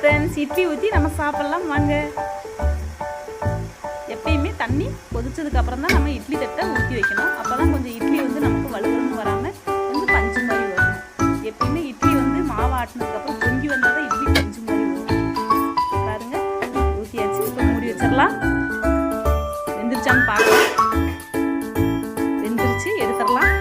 Friends, idli ஊற்றி நம்ம சாப்பிட்லாம் வாங்க. எப்பயுமே தண்ணி கொதிச்சதுக்கு அப்புறம் தான் நம்ம இட்லி தட்டை ஊற்றி வைக்கணும். அப்போ தான் கொஞ்சம் இட்லி வந்து நமக்கு வலுவலுன்னு வராமல் கொஞ்சம் பஞ்சு மாதிரி வரும். எப்பயுமே இட்லி வந்து மாவு ஆட்டினதுக்கப்புறம் பொங்கி வந்தால் தான் இட்லி பஞ்சு மாதிரி வரும். பாருங்க, ஊற்றியாச்சு. இப்போ மூடி வச்சிடலாம். வெந்துருச்சான்னு பார்க்கலாம். வெந்துருச்சு, எடுத்துடலாம்.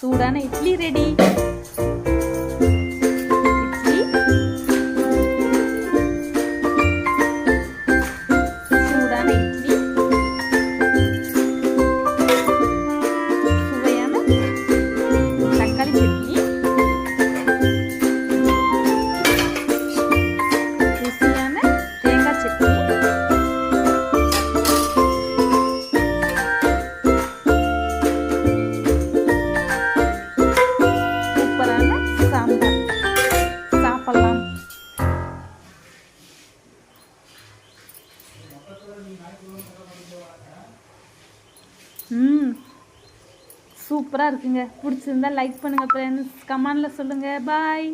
சூடான இட்லி ரெடி. சூடான இட்லி, சுவையான தக்காளி சட்னி, ருசியான தேங்காய் சட்னி, சாப்பிடலாம். சூப்பராக இருக்குங்க. பிடிச்சிருந்தா லைக் பண்ணுங்கள் ஃப்ரெண்ட்ஸ், கமெண்டில் சொல்லுங்கள். பாய்.